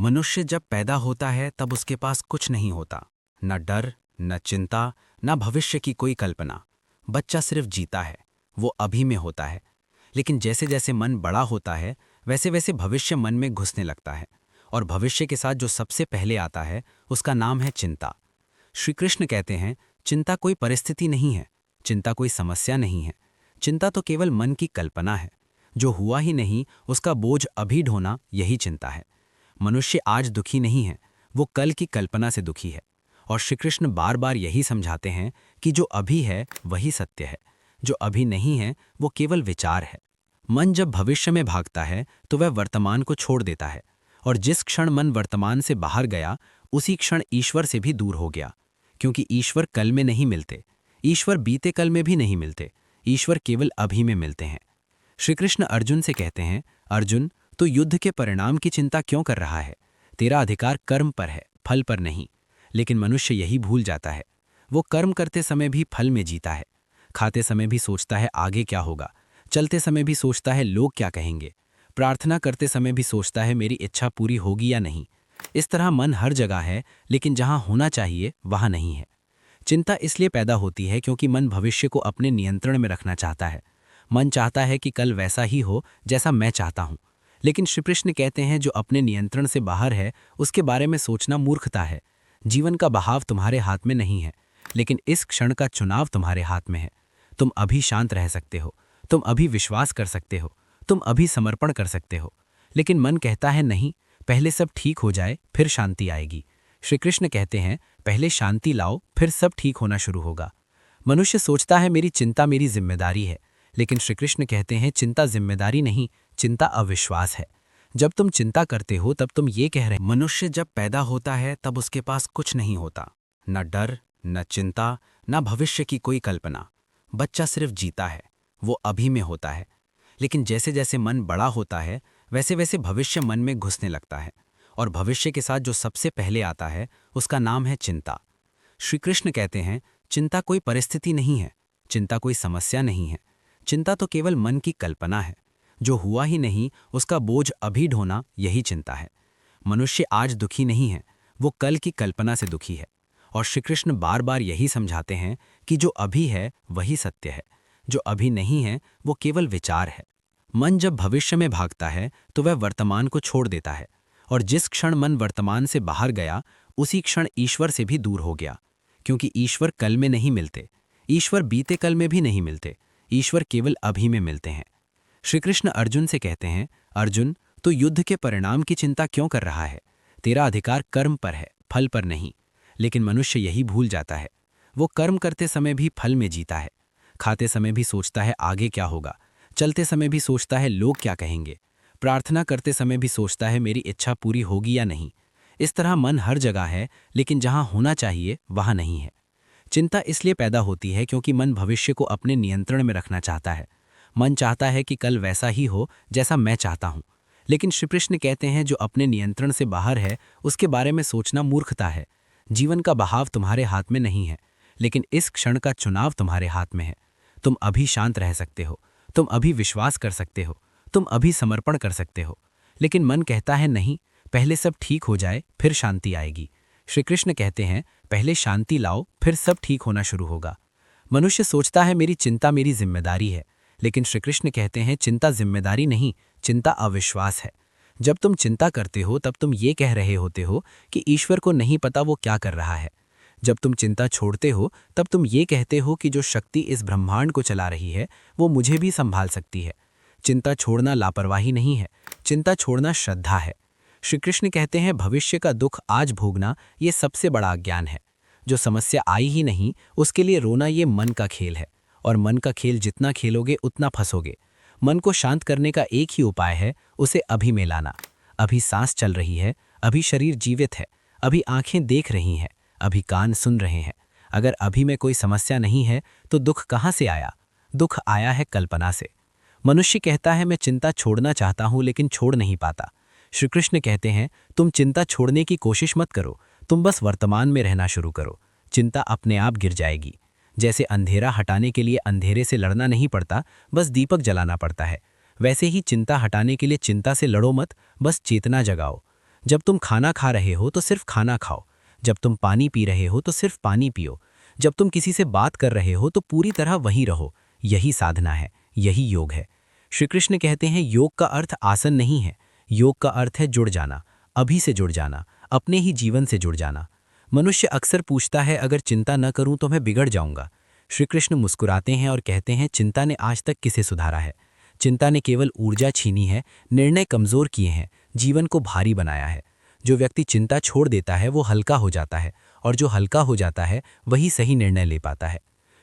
मनुष्य जब पैदा होता है तब उसके पास कुछ नहीं होता। न डर, न चिंता, न भविष्य की कोई कल्पना। बच्चा सिर्फ जीता है, वो अभी में होता है। लेकिन जैसे जैसे मन बड़ा होता है वैसे वैसे भविष्य मन में घुसने लगता है। और भविष्य के साथ जो सबसे पहले आता है उसका नाम है चिंता। श्री कृष्ण कहते हैं, चिंता कोई परिस्थिति नहीं है, चिंता कोई समस्या नहीं है। चिंता तो केवल मन की कल्पना है। जो हुआ ही नहीं उसका बोझ अभी ढोना, यही चिंता है। मनुष्य आज दुखी नहीं है, वो कल की कल्पना से दुखी है। और श्री कृष्ण बार बार यही समझाते हैं कि जो अभी है वही सत्य है, जो अभी नहीं है वो केवल विचार है। मन जब भविष्य में भागता है तो वह वर्तमान को छोड़ देता है। और जिस क्षण मन वर्तमान से बाहर गया उसी क्षण ईश्वर से भी दूर हो गया। क्योंकि ईश्वर कल में नहीं मिलते, ईश्वर बीते कल में भी नहीं मिलते, ईश्वर केवल अभी में मिलते हैं। श्री कृष्ण अर्जुन से कहते हैं, अर्जुन, तो युद्ध के परिणाम की चिंता क्यों कर रहा है? तेरा अधिकार कर्म पर है, फल पर नहीं। लेकिन मनुष्य यही भूल जाता है। वो कर्म करते समय भी फल में जीता है, खाते समय भी सोचता है आगे क्या होगा, चलते समय भी सोचता है लोग क्या कहेंगे, प्रार्थना करते समय भी सोचता है मेरी इच्छा पूरी होगी या नहीं। इस तरह मन हर जगह है, लेकिन जहां होना चाहिए वहां नहीं है। चिंता इसलिए पैदा होती है क्योंकि मन भविष्य को अपने नियंत्रण में रखना चाहता है। मन चाहता है कि कल वैसा ही हो जैसा मैं चाहता हूं। लेकिन श्री कृष्ण कहते हैं, जो अपने नियंत्रण से बाहर है उसके बारे में सोचना मूर्खता है। जीवन का बहाव तुम्हारे हाथ में नहीं है, लेकिन इस क्षण का चुनाव तुम्हारे हाथ में है। तुम अभी शांत रह सकते हो, तुम अभी विश्वास कर सकते हो, तुम अभी समर्पण कर सकते हो। लेकिन मन कहता है नहीं, पहले सब ठीक हो जाए फिर शांति आएगी। श्री कृष्ण कहते हैं, पहले शांति लाओ फिर सब ठीक होना शुरू होगा। मनुष्य सोचता है मेरी चिंता मेरी जिम्मेदारी है, लेकिन श्री कृष्ण कहते हैं चिंता जिम्मेदारी नहीं, चिंता अविश्वास है। जब तुम चिंता करते हो तब तुम ये कह रहे हो। मनुष्य जब पैदा होता है तब उसके पास कुछ नहीं होता, न डर, न चिंता, न भविष्य की कोई कल्पना। बच्चा सिर्फ जीता है, वो अभी में होता है। लेकिन जैसे जैसे मन बड़ा होता है वैसे वैसे भविष्य मन में घुसने लगता है। और भविष्य के साथ जो सबसे पहले आता है उसका नाम है चिंता। श्री कृष्ण कहते हैं, चिंता कोई परिस्थिति नहीं है, चिंता कोई समस्या नहीं है। चिंता तो केवल मन की कल्पना है। जो हुआ ही नहीं उसका बोझ अभी ढोना, यही चिंता है। मनुष्य आज दुखी नहीं है, वो कल की कल्पना से दुखी है। और श्री कृष्ण बार बार यही समझाते हैं कि जो अभी है वही सत्य है, जो अभी नहीं है वो केवल विचार है। मन जब भविष्य में भागता है तो वह वर्तमान को छोड़ देता है। और जिस क्षण मन वर्तमान से बाहर गया उसी क्षण ईश्वर से भी दूर हो गया। क्योंकि ईश्वर कल में नहीं मिलते, ईश्वर बीते कल में भी नहीं मिलते, ईश्वर केवल अभी में मिलते हैं। श्री कृष्ण अर्जुन से कहते हैं, अर्जुन, तो युद्ध के परिणाम की चिंता क्यों कर रहा है? तेरा अधिकार कर्म पर है, फल पर नहीं। लेकिन मनुष्य यही भूल जाता है। वो कर्म करते समय भी फल में जीता है, खाते समय भी सोचता है आगे क्या होगा, चलते समय भी सोचता है लोग क्या कहेंगे, प्रार्थना करते समय भी सोचता है मेरी इच्छा पूरी होगी या नहीं। इस तरह मन हर जगह है, लेकिन जहां होना चाहिए वहां नहीं है। चिंता इसलिए पैदा होती है क्योंकि मन भविष्य को अपने नियंत्रण में रखना चाहता है। मन चाहता है कि कल वैसा ही हो जैसा मैं चाहता हूं। लेकिन श्री कृष्ण कहते हैं, जो अपने नियंत्रण से बाहर है उसके बारे में सोचना मूर्खता है। जीवन का बहाव तुम्हारे हाथ में नहीं है, लेकिन इस क्षण का चुनाव तुम्हारे हाथ में है। तुम अभी शांत रह सकते हो, तुम अभी विश्वास कर सकते हो, तुम अभी समर्पण कर सकते हो। लेकिन मन कहता है नहीं, पहले सब ठीक हो जाए फिर शांति आएगी। श्री कृष्ण कहते हैं, पहले शांति लाओ फिर सब ठीक होना शुरू होगा। मनुष्य सोचता है मेरी चिंता मेरी जिम्मेदारी है, लेकिन श्री कृष्ण कहते हैं चिंता जिम्मेदारी नहीं, चिंता अविश्वास है। जब तुम चिंता करते हो तब तुम ये कह रहे होते हो कि ईश्वर को नहीं पता वो क्या कर रहा है। जब तुम चिंता छोड़ते हो तब तुम ये कहते हो कि जो शक्ति इस ब्रह्मांड को चला रही है वो मुझे भी संभाल सकती है। चिंता छोड़ना लापरवाही नहीं है, चिंता छोड़ना श्रद्धा है। श्री कृष्ण कहते हैं, भविष्य का दुख आज भोगना ये सबसे बड़ा अज्ञान है। जो समस्या आई ही नहीं उसके लिए रोना ये मन का खेल है। और मन का खेल जितना खेलोगे उतना फंसोगे। मन को शांत करने का एक ही उपाय है, उसे अभी में लाना। अभी सांस चल रही है, अभी शरीर जीवित है, अभी आंखें देख रही हैं, अभी कान सुन रहे हैं। अगर अभी में कोई समस्या नहीं है तो दुख कहाँ से आया? दुख आया है कल्पना से। मनुष्य कहता है मैं चिंता छोड़ना चाहता हूं लेकिन छोड़ नहीं पाता। श्री कृष्ण कहते हैं, तुम चिंता छोड़ने की कोशिश मत करो, तुम बस वर्तमान में रहना शुरू करो। चिंता अपने आप गिर जाएगी। जैसे अंधेरा हटाने के लिए अंधेरे से लड़ना नहीं पड़ता, बस दीपक जलाना पड़ता है, वैसे ही चिंता हटाने के लिए चिंता से लड़ो मत, बस चेतना जगाओ। जब तुम खाना खा रहे हो तो सिर्फ खाना खाओ, जब तुम पानी पी रहे हो तो सिर्फ पानी पियो, जब तुम किसी से बात कर रहे हो तो पूरी तरह वहीं रहो। यही साधना है, यही योग है। श्री कृष्ण कहते हैं योग का अर्थ आसन नहीं है, योग का अर्थ है जुड़ जाना, अभी से जुड़ जाना, अपने ही जीवन से जुड़ जाना। मनुष्य अक्सर पूछता है अगर चिंता न करूं तो मैं बिगड़ जाऊंगा। श्री कृष्ण मुस्कुराते हैं और कहते हैं चिंता ने आज तक किसे सुधारा है? चिंता ने केवल ऊर्जा छीनी है, निर्णय कमजोर किए हैं, जीवन को भारी बनाया है। जो व्यक्ति चिंता छोड़ देता है वो हल्का हो जाता है, और जो हल्का हो जाता है वही सही निर्णय ले पाता है।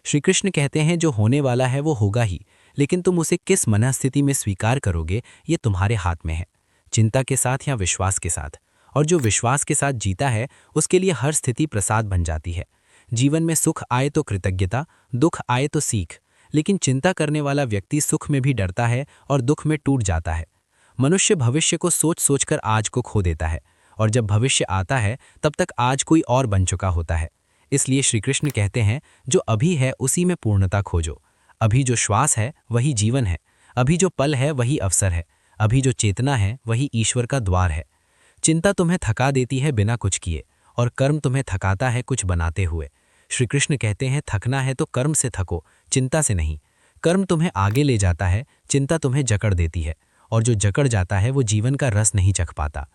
श्री कृष्ण कहते हैं जो होने वाला है वो होगा ही, लेकिन तुम उसे किस मनस्थिति में स्वीकार करोगे ये तुम्हारे हाथ में है, चिंता के साथ या विश्वास के साथ। और जो विश्वास के साथ जीता है उसके लिए हर स्थिति प्रसाद बन जाती है। जीवन में सुख आए तो कृतज्ञता, दुख आए तो सीख, लेकिन चिंता करने वाला व्यक्ति सुख में भी डरता है और दुख में टूट जाता है। मनुष्य भविष्य को सोच सोचकर आज को खो देता है, और जब भविष्य आता है तब तक आज कोई और बन चुका होता है। इसलिए श्री कृष्ण कहते हैं जो अभी है उसी में पूर्णता खोजो। अभी जो श्वास है वही जीवन है, अभी जो पल है वही अवसर है, अभी जो चेतना है वही ईश्वर का द्वार है। चिंता तुम्हें थका देती है बिना कुछ किए, और कर्म तुम्हें थकाता है कुछ बनाते हुए। श्री कृष्ण कहते हैं थकना है तो कर्म से थको, चिंता से नहीं। कर्म तुम्हें आगे ले जाता है, चिंता तुम्हें जकड़ देती है, और जो जकड़ जाता है वो जीवन का रस नहीं चख पाता।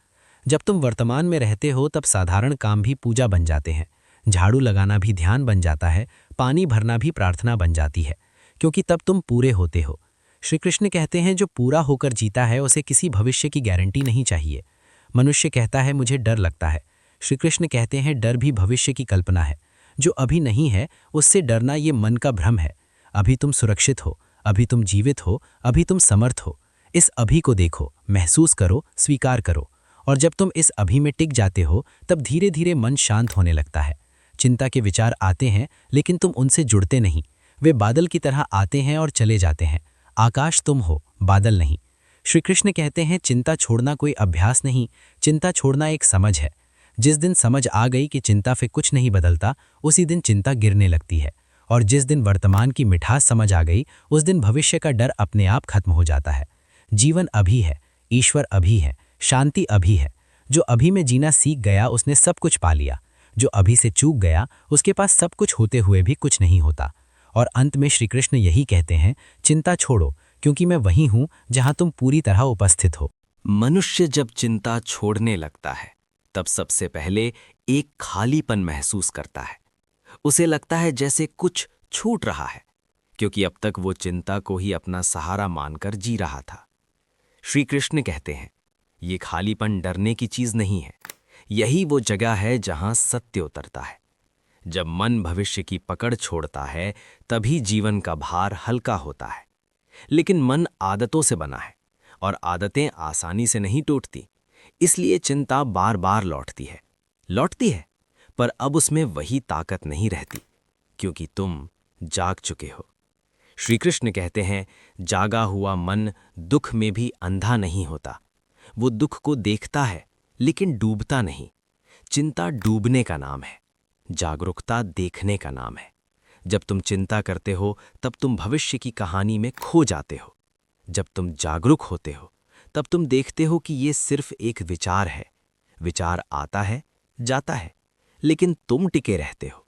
जब तुम वर्तमान में रहते हो तब साधारण काम भी पूजा बन जाते हैं, झाड़ू लगाना भी ध्यान बन जाता है, पानी भरना भी प्रार्थना बन जाती है, क्योंकि तब तुम पूरे होते हो। श्री कृष्ण कहते हैं जो पूरा होकर जीता है उसे किसी भविष्य की गारंटी नहीं चाहिए। मनुष्य कहता है मुझे डर लगता है, श्री कृष्ण कहते हैं डर भी भविष्य की कल्पना है। जो अभी नहीं है उससे डरना ये मन का भ्रम है। अभी तुम सुरक्षित हो, अभी तुम जीवित हो, अभी तुम समर्थ हो। इस अभी को देखो, महसूस करो, स्वीकार करो, और जब तुम इस अभी में टिक जाते हो तब धीरे धीरे मन शांत होने लगता है। चिंता के विचार आते हैं लेकिन तुम उनसे जुड़ते नहीं, वे बादल की तरह आते हैं और चले जाते हैं। आकाश तुम हो, बादल नहीं। श्री कृष्ण कहते हैं चिंता छोड़ना कोई अभ्यास नहीं, चिंता छोड़ना एक समझ है। जिस दिन समझ आ गई कि चिंता से कुछ नहीं बदलता, उसी दिन चिंता गिरने लगती है, और जिस दिन वर्तमान की मिठास समझ आ गई उस दिन भविष्य का डर अपने आप खत्म हो जाता है। जीवन अभी है, ईश्वर अभी है, शांति अभी है। जो अभी में जीना सीख गया उसने सब कुछ पा लिया, जो अभी से चूक गया उसके पास सब कुछ होते हुए भी कुछ नहीं होता। और अंत में श्री कृष्ण यही कहते हैं चिंता छोड़ो, क्योंकि मैं वही हूं जहां तुम पूरी तरह उपस्थित हो। मनुष्य जब चिंता छोड़ने लगता है तब सबसे पहले एक खालीपन महसूस करता है। उसे लगता है जैसे कुछ छूट रहा है, क्योंकि अब तक वो चिंता को ही अपना सहारा मानकर जी रहा था। श्री कृष्ण कहते हैं ये खालीपन डरने की चीज नहीं है, यही वो जगह है जहां सत्य उतरता है। जब मन भविष्य की पकड़ छोड़ता है तभी जीवन का भार हल्का होता है। लेकिन मन आदतों से बना है, और आदतें आसानी से नहीं टूटती, इसलिए चिंता बार बार लौटती है, पर अब उसमें वही ताकत नहीं रहती, क्योंकि तुम जाग चुके हो। श्री कृष्ण कहते हैं जागा हुआ मन दुख में भी अंधा नहीं होता, वो दुख को देखता है लेकिन डूबता नहीं। चिंता डूबने का नाम है, जागरूकता देखने का नाम है। जब तुम चिंता करते हो तब तुम भविष्य की कहानी में खो जाते हो। जब तुम जागरूक होते हो तब तुम देखते हो कि ये सिर्फ एक विचार है। विचार आता है, जाता है, लेकिन तुम टिके रहते हो।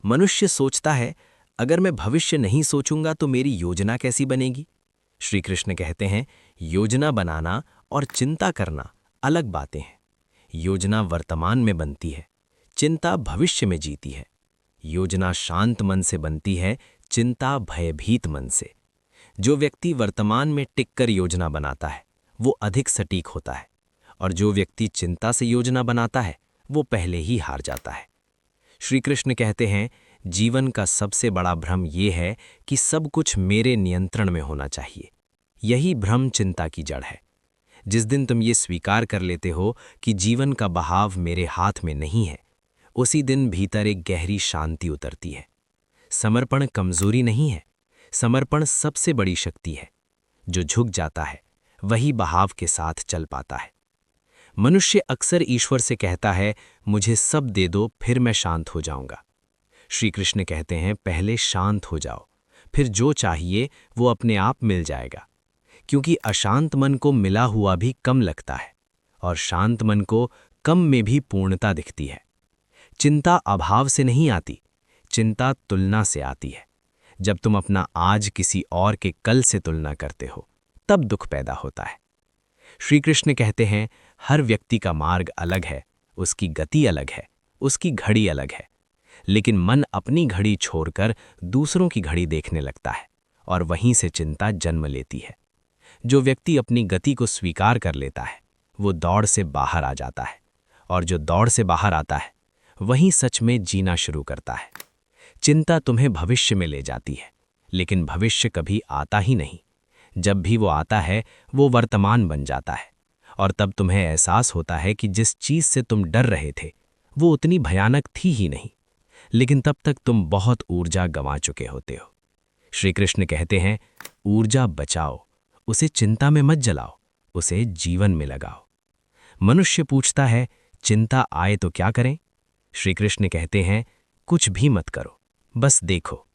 मनुष्य सोचता है अगर मैं भविष्य नहीं सोचूंगा तो मेरी योजना कैसी बनेगी। श्री कृष्ण कहते हैं योजना बनाना और चिंता करना अलग बातें हैं। योजना वर्तमान में बनती है, चिंता भविष्य में जीती है। योजना शांत मन से बनती है, चिंता भयभीत मन से। जो व्यक्ति वर्तमान में टिककर योजना बनाता है वो अधिक सटीक होता है, और जो व्यक्ति चिंता से योजना बनाता है वो पहले ही हार जाता है। श्री कृष्ण कहते हैं जीवन का सबसे बड़ा भ्रम ये है कि सब कुछ मेरे नियंत्रण में होना चाहिए। यही भ्रम चिंता की जड़ है। जिस दिन तुम ये स्वीकार कर लेते हो कि जीवन का बहाव मेरे हाथ में नहीं है, उसी दिन भीतर एक गहरी शांति उतरती है। समर्पण कमजोरी नहीं है, समर्पण सबसे बड़ी शक्ति है। जो झुक जाता है वही बहाव के साथ चल पाता है। मनुष्य अक्सर ईश्वर से कहता है मुझे सब दे दो फिर मैं शांत हो जाऊंगा। श्री कृष्ण कहते हैं पहले शांत हो जाओ, फिर जो चाहिए वो अपने आप मिल जाएगा, क्योंकि अशांत मन को मिला हुआ भी कम लगता है, और शांत मन को कम में भी पूर्णता दिखती है। चिंता अभाव से नहीं आती, चिंता तुलना से आती है। जब तुम अपना आज किसी और के कल से तुलना करते हो, तब दुख पैदा होता है। श्री कृष्ण कहते हैं, हर व्यक्ति का मार्ग अलग है, उसकी गति अलग है, उसकी घड़ी अलग है। लेकिन मन अपनी घड़ी छोड़कर दूसरों की घड़ी देखने लगता है और वहीं से चिंता जन्म लेती है। जो व्यक्ति अपनी गति को स्वीकार कर लेता है, वो दौड़ से बाहर आ जाता है, और जो दौड़ से बाहर आता है, वहीं सच में जीना शुरू करता है। चिंता तुम्हें भविष्य में ले जाती है, लेकिन भविष्य कभी आता ही नहीं। जब भी वो आता है, वो वर्तमान बन जाता है, और तब तुम्हें एहसास होता है कि जिस चीज से तुम डर रहे थे, वो उतनी भयानक थी ही नहीं। लेकिन तब तक तुम बहुत ऊर्जा गंवा चुके होते हो। श्री कृष्ण कहते हैं, ऊर्जा बचाओ, उसे चिंता में मत जलाओ, उसे जीवन में लगाओ। मनुष्य पूछता है, चिंता आए तो क्या करें? श्री कृष्ण कहते हैं, कुछ भी मत करो, बस देखो।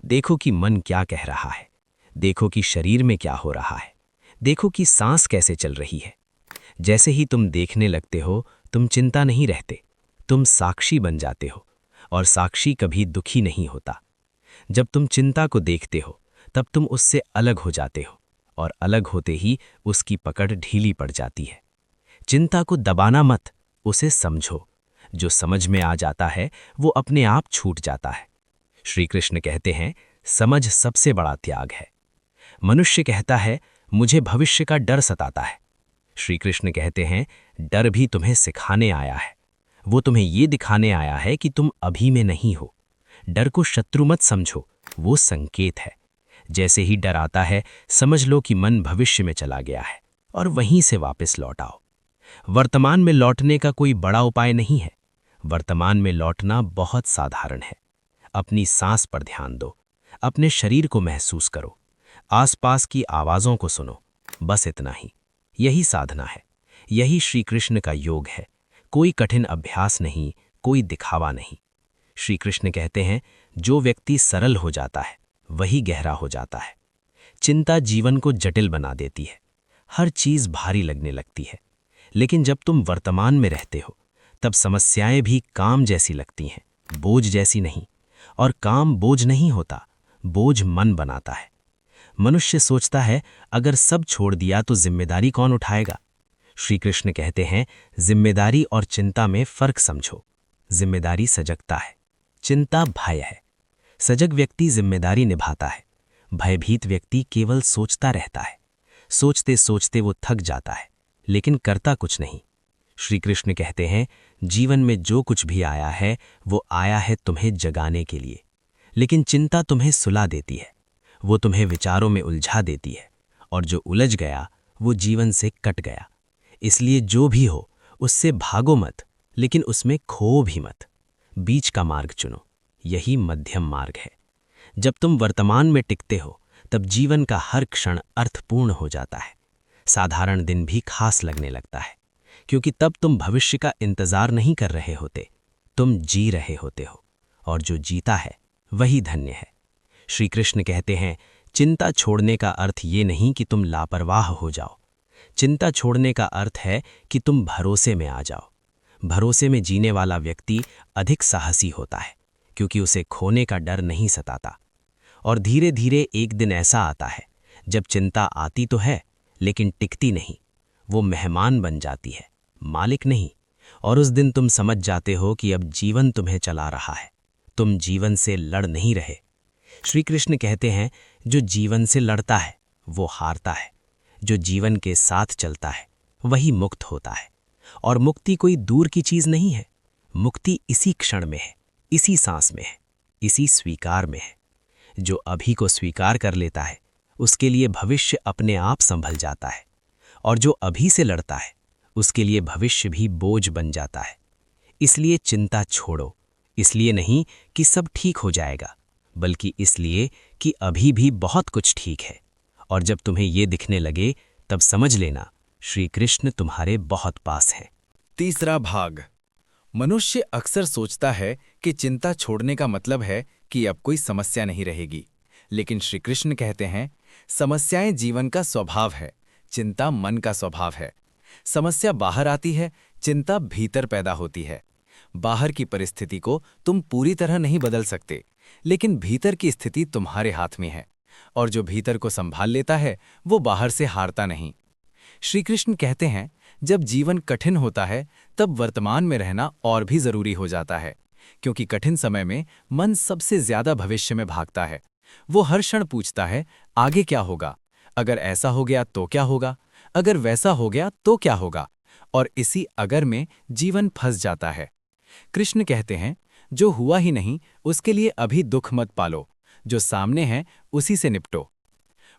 देखो कि मन क्या कह रहा है, देखो कि शरीर में क्या हो रहा है, देखो कि सांस कैसे चल रही है। जैसे ही तुम देखने लगते हो, तुम चिंता नहीं रहते, तुम साक्षी बन जाते हो, और साक्षी कभी दुखी नहीं होता। जब तुम चिंता को देखते हो, तब तुम उससे अलग हो जाते हो, और अलग होते ही उसकी पकड़ ढीली पड़ जाती है। चिंता को दबाना मत, उसे समझो। जो समझ में आ जाता है, वो अपने आप छूट जाता है। श्री कृष्ण कहते हैं, समझ सबसे बड़ा त्याग है। मनुष्य कहता है, मुझे भविष्य का डर सताता है। श्री कृष्ण कहते हैं, डर भी तुम्हें सिखाने आया है। वो तुम्हें ये दिखाने आया है कि तुम अभी में नहीं हो। डर को शत्रु मत समझो, वो संकेत है। जैसे ही डर आता है, समझ लो कि मन भविष्य में चला गया है, और वहीं से वापस लौट आओ। वर्तमान में लौटने का कोई बड़ा उपाय नहीं है। वर्तमान में लौटना बहुत साधारण है। अपनी सांस पर ध्यान दो, अपने शरीर को महसूस करो, आसपास की आवाज़ों को सुनो, बस इतना ही। यही साधना है, यही श्री कृष्ण का योग है। कोई कठिन अभ्यास नहीं, कोई दिखावा नहीं। श्री कृष्ण कहते हैं, जो व्यक्ति सरल हो जाता है, वही गहरा हो जाता है। चिंता जीवन को जटिल बना देती है, हर चीज़ भारी लगने लगती है। लेकिन जब तुम वर्तमान में रहते हो, तब समस्याएं भी काम जैसी लगती हैं, बोझ जैसी नहीं। और काम बोझ नहीं होता, बोझ मन बनाता है। मनुष्य सोचता है, अगर सब छोड़ दिया तो जिम्मेदारी कौन उठाएगा? श्री कृष्ण कहते हैं, जिम्मेदारी और चिंता में फर्क समझो। जिम्मेदारी सजगता है, चिंता भय है। सजग व्यक्ति जिम्मेदारी निभाता है, भयभीत व्यक्ति केवल सोचता रहता है। सोचते सोचते वो थक जाता है, लेकिन करता कुछ नहीं। श्री कृष्ण कहते हैं, जीवन में जो कुछ भी आया है, वो आया है तुम्हें जगाने के लिए। लेकिन चिंता तुम्हें सुला देती है, वो तुम्हें विचारों में उलझा देती है, और जो उलझ गया वो जीवन से कट गया। इसलिए जो भी हो, उससे भागो मत, लेकिन उसमें खो भी मत। बीच का मार्ग चुनो, यही मध्यम मार्ग है। जब तुम वर्तमान में टिकते हो, तब जीवन का हर क्षण अर्थपूर्ण हो जाता है। साधारण दिन भी खास लगने लगता है, क्योंकि तब तुम भविष्य का इंतजार नहीं कर रहे होते, तुम जी रहे होते हो, और जो जीता है वही धन्य है। श्री कृष्ण कहते हैं, चिंता छोड़ने का अर्थ ये नहीं कि तुम लापरवाह हो जाओ। चिंता छोड़ने का अर्थ है कि तुम भरोसे में आ जाओ। भरोसे में जीने वाला व्यक्ति अधिक साहसी होता है, क्योंकि उसे खोने का डर नहीं सताता। और धीरे धीरे एक दिन ऐसा आता है, जब चिंता आती तो है, लेकिन टिकती नहीं। वो मेहमान बन जाती है, मालिक नहीं। और उस दिन तुम समझ जाते हो कि अब जीवन तुम्हें चला रहा है, तुम जीवन से लड़ नहीं रहे। श्री कृष्ण कहते हैं, जो जीवन से लड़ता है वो हारता है, जो जीवन के साथ चलता है वही मुक्त होता है। और मुक्ति कोई दूर की चीज नहीं है, मुक्ति इसी क्षण में है, इसी सांस में है, इसी स्वीकार में है। जो अभी को स्वीकार कर लेता है, उसके लिए भविष्य अपने आप संभल जाता है, और जो अभी से लड़ता है, उसके लिए भविष्य भी बोझ बन जाता है। इसलिए चिंता छोड़ो, इसलिए नहीं कि सब ठीक हो जाएगा, बल्कि इसलिए कि अभी भी बहुत कुछ ठीक है। और जब तुम्हें ये दिखने लगे, तब समझ लेना श्री कृष्ण तुम्हारे बहुत पास हैं। तीसरा भाग। मनुष्य अक्सर सोचता है कि चिंता छोड़ने का मतलब है कि अब कोई समस्या नहीं रहेगी, लेकिन श्री कृष्ण कहते हैं, समस्याएं जीवन का स्वभाव है, चिंता मन का स्वभाव है। समस्या बाहर आती है, चिंता भीतर पैदा होती है। बाहर की परिस्थिति को तुम पूरी तरह नहीं बदल सकते, लेकिन भीतर की स्थिति तुम्हारे हाथ में है, और जो भीतर को संभाल लेता है वो बाहर से हारता नहीं। श्री कृष्ण कहते हैं, जब जीवन कठिन होता है तब वर्तमान में रहना और भी जरूरी हो जाता है, क्योंकि कठिन समय में मन सबसे ज्यादा भविष्य में भागता है। वो हर क्षण पूछता है, आगे क्या होगा, अगर ऐसा हो गया तो क्या होगा, अगर वैसा हो गया तो क्या होगा, और इसी अगर में जीवन फंस जाता है। कृष्ण कहते हैं, जो हुआ ही नहीं उसके लिए अभी दुख मत पालो, जो सामने है उसी से निपटो।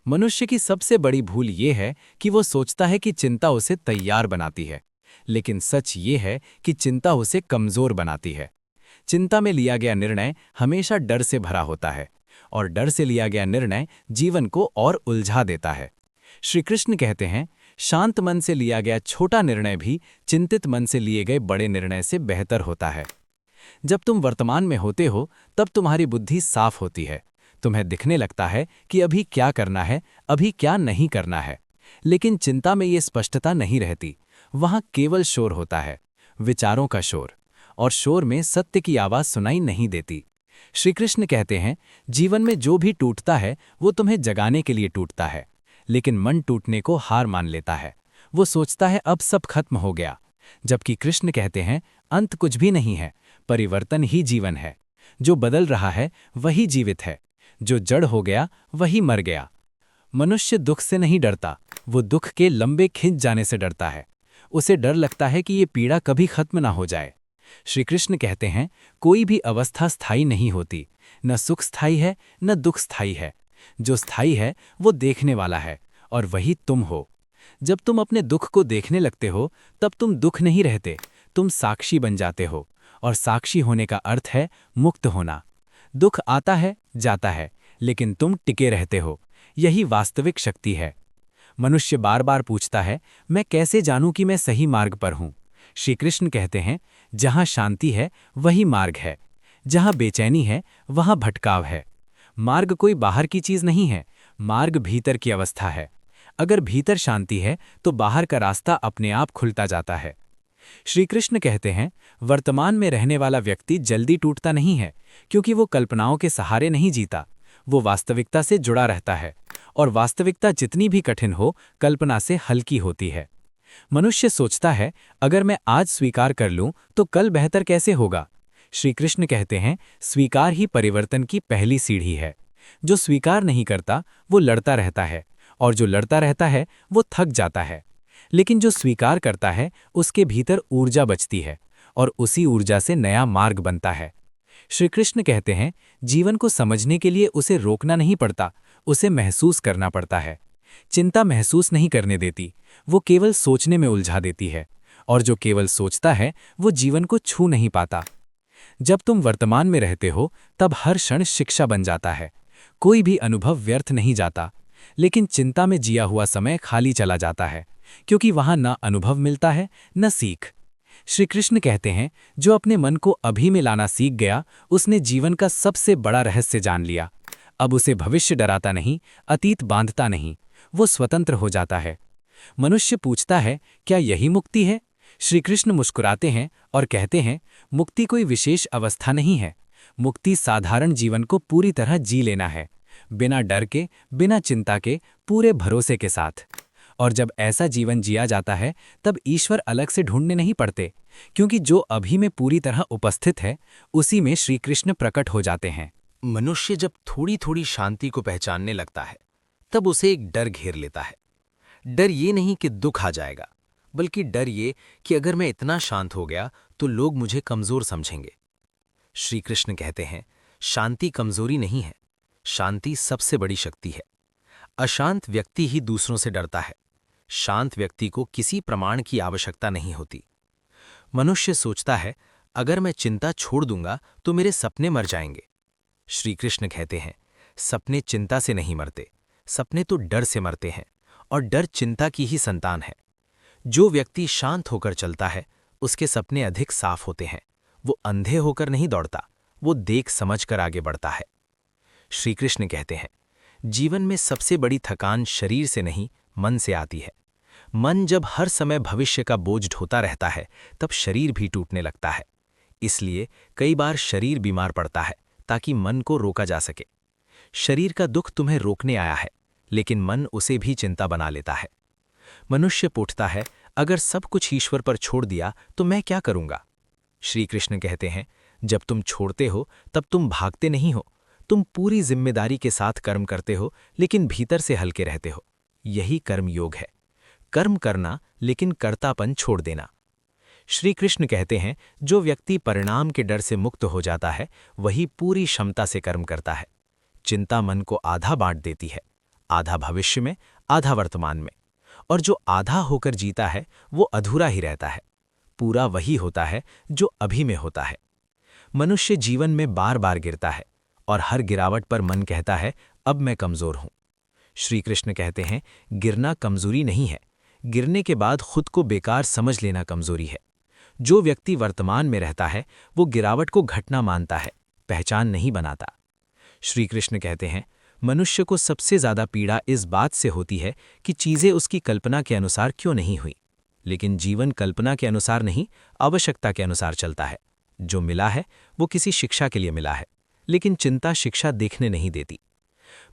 मनुष्य की सबसे बड़ी भूल ये है कि वो सोचता है कि चिंता उसे तैयार बनाती है, लेकिन सच ये है कि चिंता उसे कमजोर बनाती है। चिंता में लिया गया निर्णय हमेशा डर से भरा होता है, और डर से लिया गया निर्णय जीवन को और उलझा देता है। श्री कृष्ण कहते हैं, शांत मन से लिया गया छोटा निर्णय भी चिंतित मन से लिए गए बड़े निर्णय से बेहतर होता है। जब तुम वर्तमान में होते हो तब तुम्हारी बुद्धि साफ होती है। तुम्हें दिखने लगता है कि अभी क्या करना है, अभी क्या नहीं करना है। लेकिन चिंता में ये स्पष्टता नहीं रहती। वहां केवल शोर होता है, विचारों का शोर, और शोर में सत्य की आवाज सुनाई नहीं देती। श्री कृष्ण कहते हैं, जीवन में जो भी टूटता है वो तुम्हें जगाने के लिए टूटता है, लेकिन मन टूटने को हार मान लेता है। वो सोचता है अब सब खत्म हो गया, जबकि कृष्ण कहते हैं, अंत कुछ भी नहीं है, परिवर्तन ही जीवन है। जो बदल रहा है वही जीवित है, जो जड़ हो गया वही मर गया। मनुष्य दुख से नहीं डरता, वो दुख के लंबे खिंच जाने से डरता है। उसे डर लगता है कि ये पीड़ा कभी खत्म ना हो जाए। श्री कृष्ण कहते हैं, कोई भी अवस्था स्थायी नहीं होती, न सुख स्थायी है न दुख स्थायी है। जो स्थायी है वो देखने वाला है, और वही तुम हो। जब तुम अपने दुख को देखने लगते हो तब तुम दुख नहीं रहते, तुम साक्षी बन जाते हो, और साक्षी होने का अर्थ है मुक्त होना। दुख आता है जाता है, लेकिन तुम टिके रहते हो, यही वास्तविक शक्ति है। मनुष्य बार बार पूछता है, मैं कैसे जानूं कि मैं सही मार्ग पर हूं? श्री कृष्ण कहते हैं, जहां शांति है वही मार्ग है, जहां बेचैनी है वहां भटकाव है। मार्ग कोई बाहर की चीज नहीं है, मार्ग भीतर की अवस्था है। अगर भीतर शांति है तो बाहर का रास्ता अपने आप खुलता जाता है। श्री कृष्ण कहते हैं, वर्तमान में रहने वाला व्यक्ति जल्दी टूटता नहीं है, क्योंकि वो कल्पनाओं के सहारे नहीं जीता, वो वास्तविकता से जुड़ा रहता है, और वास्तविकता जितनी भी कठिन हो कल्पना से हल्की होती है। मनुष्य सोचता है, अगर मैं आज स्वीकार कर लूं तो कल बेहतर कैसे होगा? श्री कृष्ण कहते हैं, स्वीकार ही परिवर्तन की पहली सीढ़ी है। जो स्वीकार नहीं करता वो लड़ता रहता है, और जो लड़ता रहता है वो थक जाता है। लेकिन जो स्वीकार करता है उसके भीतर ऊर्जा बचती है, और उसी ऊर्जा से नया मार्ग बनता है। श्री कृष्ण कहते हैं, जीवन को समझने के लिए उसे रोकना नहीं पड़ता, उसे महसूस करना पड़ता है। चिंता महसूस नहीं करने देती, वो केवल सोचने में उलझा देती है, और जो केवल सोचता है वो जीवन को छू नहीं पाता। जब तुम वर्तमान में रहते हो तब हर क्षण शिक्षा बन जाता है, कोई भी अनुभव व्यर्थ नहीं जाता। लेकिन चिंता में जिया हुआ समय खाली चला जाता है, क्योंकि वहां न अनुभव मिलता है न सीख। श्री कृष्ण कहते हैं, जो अपने मन को अभी में लाना सीख गया उसने जीवन का सबसे बड़ा रहस्य जान लिया। अब उसे भविष्य डराता नहीं, अतीत बांधता नहीं, वो स्वतंत्र हो जाता है। मनुष्य पूछता है, क्या यही मुक्ति है? श्री कृष्ण मुस्कुराते हैं और कहते हैं, मुक्ति कोई विशेष अवस्था नहीं है। मुक्ति साधारण जीवन को पूरी तरह जी लेना है, बिना डर के, बिना चिंता के, पूरे भरोसे के साथ। और जब ऐसा जीवन जिया जाता है तब ईश्वर अलग से ढूंढने नहीं पड़ते, क्योंकि जो अभी में पूरी तरह उपस्थित है उसी में श्री कृष्ण प्रकट हो जाते हैं। मनुष्य जब थोड़ी थोड़ी शांति को पहचानने लगता है तब उसे एक डर घेर लेता है। डर ये नहीं कि दुख आ जाएगा, बल्कि डर ये कि अगर मैं इतना शांत हो गया तो लोग मुझे कमजोर समझेंगे। श्री कृष्ण कहते हैं, शांति कमजोरी नहीं है, शांति सबसे बड़ी शक्ति है। अशांत व्यक्ति ही दूसरों से डरता है, शांत व्यक्ति को किसी प्रमाण की आवश्यकता नहीं होती। मनुष्य सोचता है, अगर मैं चिंता छोड़ दूंगा तो मेरे सपने मर जाएंगे। श्री कृष्ण कहते हैं, सपने चिंता से नहीं मरते, सपने तो डर से मरते हैं, और डर चिंता की ही संतान है। जो व्यक्ति शांत होकर चलता है उसके सपने अधिक साफ होते हैं। वो अंधे होकर नहीं दौड़ता, वो देख समझ कर आगे बढ़ता है। श्री कृष्ण कहते हैं, जीवन में सबसे बड़ी थकान शरीर से नहीं मन से आती है। मन जब हर समय भविष्य का बोझ ढोता रहता है तब शरीर भी टूटने लगता है। इसलिए कई बार शरीर बीमार पड़ता है ताकि मन को रोका जा सके। शरीर का दुख तुम्हें रोकने आया है, लेकिन मन उसे भी चिंता बना लेता है। मनुष्य पूछता है, अगर सब कुछ ईश्वर पर छोड़ दिया तो मैं क्या करूंगा? श्री कृष्ण कहते हैं, जब तुम छोड़ते हो तब तुम भागते नहीं हो, तुम पूरी जिम्मेदारी के साथ कर्म करते हो, लेकिन भीतर से हल्के रहते हो। यही कर्म योग है। कर्म करना लेकिन कर्तापन छोड़ देना। श्री कृष्ण कहते हैं, जो व्यक्ति परिणाम के डर से मुक्त हो जाता है वही पूरी क्षमता से कर्म करता है। चिंता मन को आधा बांट देती है, आधा भविष्य में, आधा वर्तमान में। और जो आधा होकर जीता है वो अधूरा ही रहता है। पूरा वही होता है जो अभी में होता है। मनुष्य जीवन में बार बार गिरता है और हर गिरावट पर मन कहता है, अब मैं कमजोर हूं। श्री कृष्ण कहते हैं, गिरना कमजोरी नहीं है, गिरने के बाद खुद को बेकार समझ लेना कमजोरी है। जो व्यक्ति वर्तमान में रहता है वो गिरावट को घटना मानता है, पहचान नहीं बनाता। श्री कृष्ण कहते हैं, मनुष्य को सबसे ज्यादा पीड़ा इस बात से होती है कि चीजें उसकी कल्पना के अनुसार क्यों नहीं हुई। लेकिन जीवन कल्पना के अनुसार नहीं, आवश्यकता के अनुसार चलता है। जो मिला है वो किसी शिक्षा के लिए मिला है, लेकिन चिंता शिक्षा देखने नहीं देती।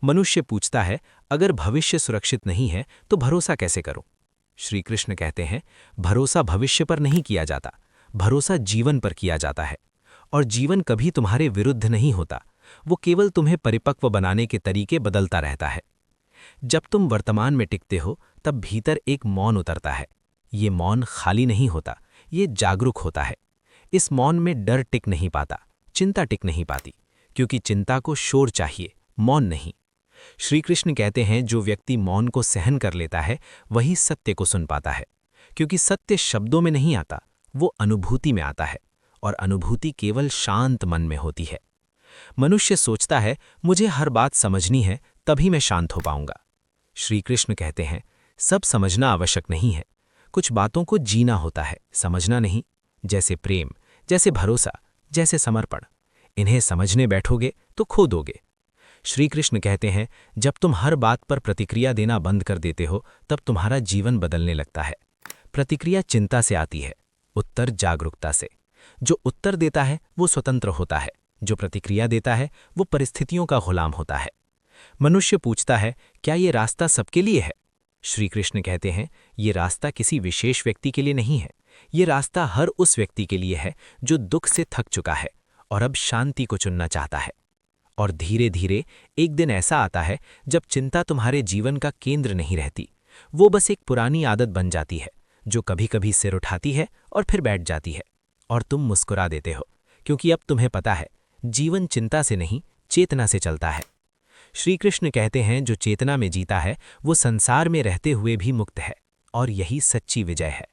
मनुष्य पूछता है, अगर भविष्य सुरक्षित नहीं है तो भरोसा कैसे करूं? श्री कृष्ण कहते हैं, भरोसा भविष्य पर नहीं किया जाता, भरोसा जीवन पर किया जाता है। और जीवन कभी तुम्हारे विरुद्ध नहीं होता, वो केवल तुम्हें परिपक्व बनाने के तरीके बदलता रहता है। जब तुम वर्तमान में टिकते हो तब भीतर एक मौन उतरता है। ये मौन खाली नहीं होता, ये जागरूक होता है। इस मौन में डर टिक नहीं पाता, चिंता टिक नहीं पाती, क्योंकि चिंता को शोर चाहिए, मौन नहीं। श्री कृष्ण कहते हैं, जो व्यक्ति मौन को सहन कर लेता है वही सत्य को सुन पाता है, क्योंकि सत्य शब्दों में नहीं आता, वो अनुभूति में आता है, और अनुभूति केवल शांत मन में होती है। मनुष्य सोचता है, मुझे हर बात समझनी है तभी मैं शांत हो पाऊंगा। श्री कृष्ण कहते हैं, सब समझना आवश्यक नहीं है, कुछ बातों को जीना होता है, समझना नहीं। जैसे प्रेम, जैसे भरोसा, जैसे समर्पण। इन्हें समझने बैठोगे तो खो दोगे। श्री कृष्ण कहते हैं, जब तुम हर बात पर प्रतिक्रिया देना बंद कर देते हो तब तुम्हारा जीवन बदलने लगता है। प्रतिक्रिया चिंता से आती है, उत्तर जागरूकता से। जो उत्तर देता है वो स्वतंत्र होता है, जो प्रतिक्रिया देता है वो परिस्थितियों का गुलाम होता है। मनुष्य पूछता है, क्या ये रास्ता सबके लिए है? श्री कृष्ण कहते हैं, ये रास्ता किसी विशेष व्यक्ति के लिए नहीं है, ये रास्ता हर उस व्यक्ति के लिए है जो दुख से थक चुका है और अब शांति को चुनना चाहता है। और धीरे धीरे एक दिन ऐसा आता है जब चिंता तुम्हारे जीवन का केंद्र नहीं रहती, वो बस एक पुरानी आदत बन जाती है जो कभी कभी सिर उठाती है और फिर बैठ जाती है। और तुम मुस्कुरा देते हो, क्योंकि अब तुम्हें पता है जीवन चिंता से नहीं, चेतना से चलता है। श्री कृष्ण कहते हैं, जो चेतना में जीता है वो संसार में रहते हुए भी मुक्त है, और यही सच्ची विजय है।